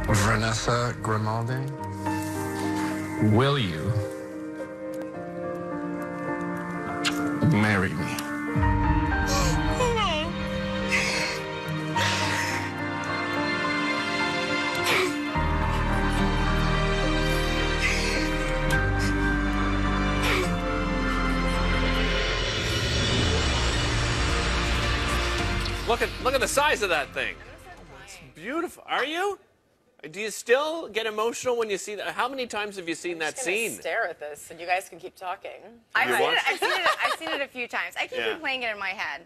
Vanessa Grimaldi, will you marry me? Look at the size of that thing. It's beautiful. Are you? Do you still get emotional when you see that? How many times have you seen that scene? Stare at this, and you guys can keep talking. I've seen it a few times. I keep replaying it in my head.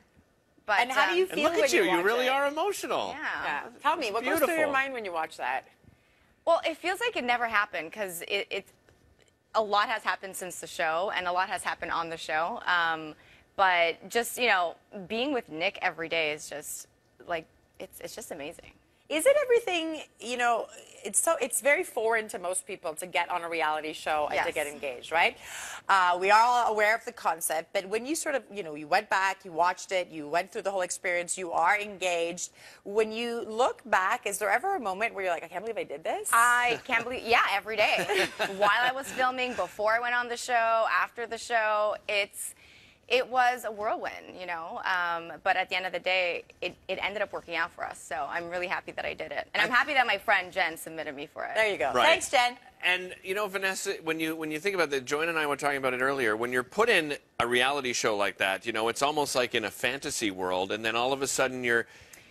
But and how do you feel and look at you? You really it? are emotional. Yeah. Tell me, what goes through your mind when you watch that? Well, it feels like it never happened because a lot has happened since the show, and a lot has happened on the show. But just, you know, being with Nick every day is just, like, it's just amazing. Is it everything, you know, it's very foreign to most people to get on a reality show and to get engaged, right? We are all aware of the concept, but when you sort of, you know, you went back, you watched it, you went through the whole experience, you are engaged. When you look back, is there ever a moment where you're like, I can't believe I did this? I can't believe, yeah, every day. While I was filming, before I went on the show, after the show, it was a whirlwind, you know, but at the end of the day, it ended up working out for us. So I'm really happy that I did it. And I'm happy that my friend Jen submitted me for it. There you go. Right. Thanks, Jen. And, you know, Vanessa, when you think about that, Joanne and I were talking about it earlier, when you're put in a reality show like that, you know, it's almost like in a fantasy world, and then all of a sudden you're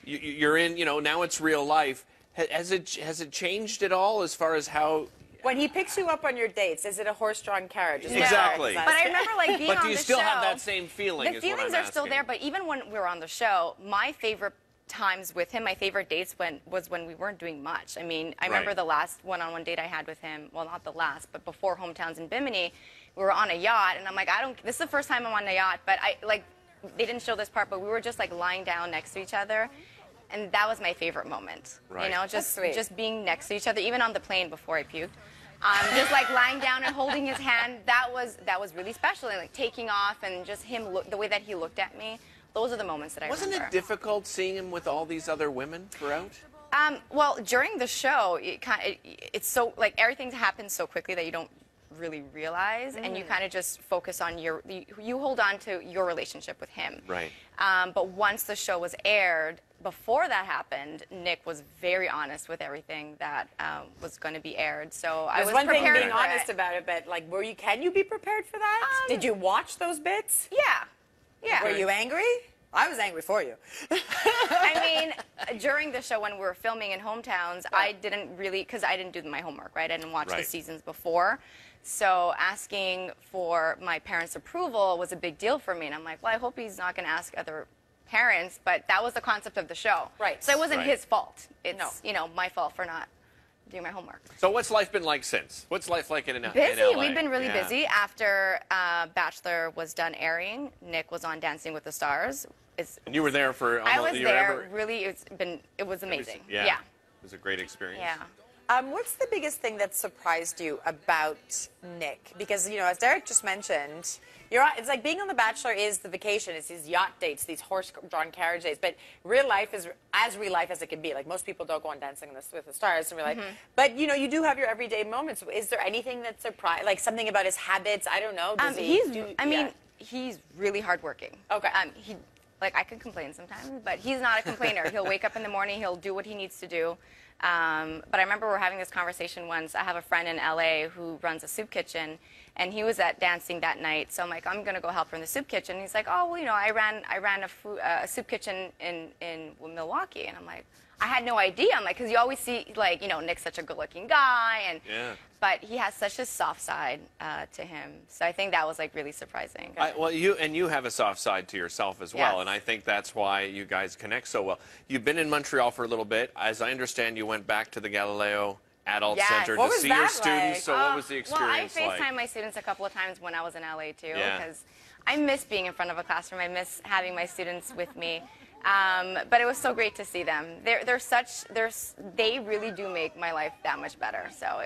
in, you know, now it's real life. Has it changed at all as far as how... When he picks you up on your dates, is it a horse-drawn carriage? Exactly. But I remember, like, being on the show. But do you still have that same feeling? The feelings are still there, but even when we were on the show, my favorite times with him, my favorite dates was when we weren't doing much. I mean, I remember the last one-on-one date I had with him, well, not the last, but before Hometowns in Bimini, we were on a yacht, and I'm like, this is the first time I'm on a yacht, but they didn't show this part, but we were just, like, lying down next to each other. And that was my favorite moment, you know, just being next to each other, even on the plane before I puked. Just like lying down and holding his hand, that was really special. And like taking off and just the way that he looked at me, those are the moments that I remember. Wasn't it difficult seeing him with all these other women throughout? Well, during the show, it's so, like, everything happens so quickly that you don't really realize, and you kind of just focus on you hold on to your relationship with him. Right. But once the show was aired, before that happened, Nick was very honest with everything that was going to be aired. So I was one thing prepared being honest about it, but like, can you be prepared for that? Did you watch those bits? Yeah. Were you angry? I was angry for you. I mean, during the show when we were filming in Hometowns, I didn't really, because I didn't do my homework, right? I didn't watch the seasons before. So asking for my parents' approval was a big deal for me. And I'm like, well, I hope he's not going to ask other parents, but that was the concept of the show. Right. So it wasn't his fault. It's, you know, my fault for not doing my homework. So what's life been like since? What's life like in LA? Busy. We've been really busy. After Bachelor was done airing, Nick was on Dancing with the Stars. And you were there for almost, I was there. Really, it was amazing. Yeah. It was a great experience. Yeah. What's the biggest thing that surprised you about Nick? Because, you know, as Derek just mentioned, it's like being on The Bachelor is the vacation. It's these yacht dates, these horse-drawn carriage dates. But real life is as real life as it can be. Like, most people don't go on Dancing with the Stars in real life. But, you know, you do have your everyday moments. Is there anything that surprised, like something about his habits? I don't know. He's really hardworking. Okay. Like, I could complain sometimes, but he's not a complainer. He'll wake up in the morning, he'll do what he needs to do. But I remember we were having this conversation once. I have a friend in LA who runs a soup kitchen, and he was at dancing that night. So I'm like, I'm gonna go help her in the soup kitchen. And he's like, oh, well, you know, I ran a soup kitchen in Milwaukee, and I'm like, I had no idea. I'm like, because you always see, like, you know, Nick's such a good-looking guy, and but he has such a soft side to him. So I think that was, like, really surprising. Well, you have a soft side to yourself as well, and I think that's why you guys connect so well. You've been in Montreal for a little bit. As I understand, you went back to the Galileo Adult Center to see your students. So what was the experience like? Well, I FaceTimed my students a couple of times when I was in LA, too, because I miss being in front of a classroom. I miss having my students with me. But it was so great to see them. They really do make my life that much better. So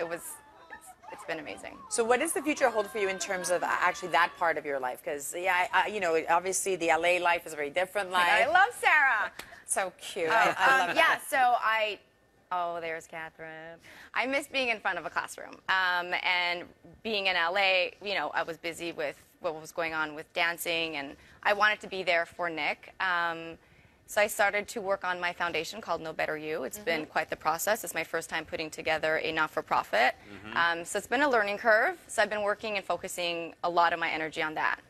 it's been amazing. So what does the future hold for you in terms of actually that part of your life? Because, you know, obviously the LA life is a very different life. I love Sarah. So cute. I love that. So Oh, there's Catherine. I miss being in front of a classroom. And being in LA, you know, I was busy with what was going on with dancing, and I wanted to be there for Nick. So I started to work on my foundation called No Better You. It's been quite the process. It's my first time putting together a not-for-profit. So it's been a learning curve. So I've been working and focusing a lot of my energy on that.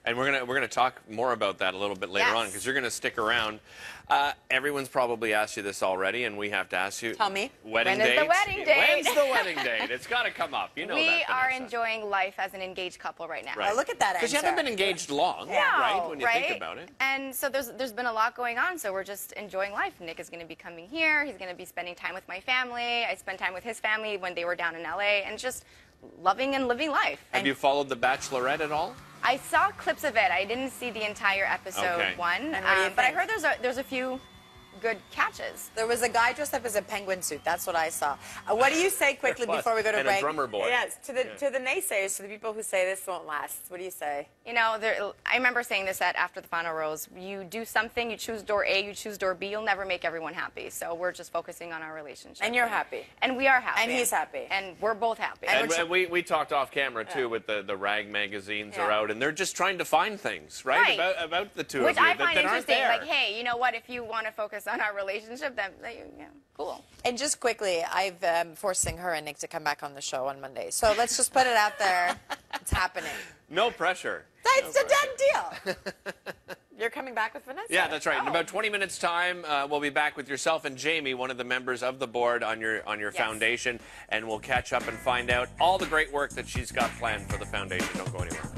And we're gonna talk more about that a little bit later on, because you're gonna stick around. Everyone's probably asked you this already, and we have to ask you. Tell me. Wedding When is the dates? wedding date? When's the wedding date? It's got to come up. You know that, We are Vanessa. enjoying life as an engaged couple right now. Right. Oh, look at that Because you answer. haven't been engaged long, right? When you think about it. And so there's been a lot going on, so we're just enjoying life. Nick is going to be coming here. He's going to be spending time with my family. I spent time with his family when they were down in LA, and just loving and living life. Have you followed The Bachelorette at all? I saw clips of it. I didn't see the entire episode one, And what do you but I think? heard there's a few good catches. There was a guy dressed up as a penguin suit. That's what I saw. What do you say quickly Plus, before we go to and a break? drummer boy. Yes, to the naysayers, to the people who say this won't last. What do you say? You know, I remember saying this after the final rose. You do something, you choose door A, you choose door B, you'll never make everyone happy. So we're just focusing on our relationship. And you're happy. And we are happy. And he's happy. And we're both happy. And we talked off camera, too, with the rag magazines are out, and they're just trying to find things, right? About the two Which of you I find that aren't interesting. there. Like, hey, you know what? If you want to focus on our relationship, then yeah, cool. And just quickly, I'm forcing her and Nick to come back on the show on Monday. So let's just put it out there. It's happening. No pressure. That's a done deal. You're coming back with Vanessa? Yeah, that's right. In Oh. about 20 minutes' time, we'll be back with yourself and Jamie, one of the members of the board on your foundation, and we'll catch up and find out all the great work that she's got planned for the foundation. Don't go anywhere.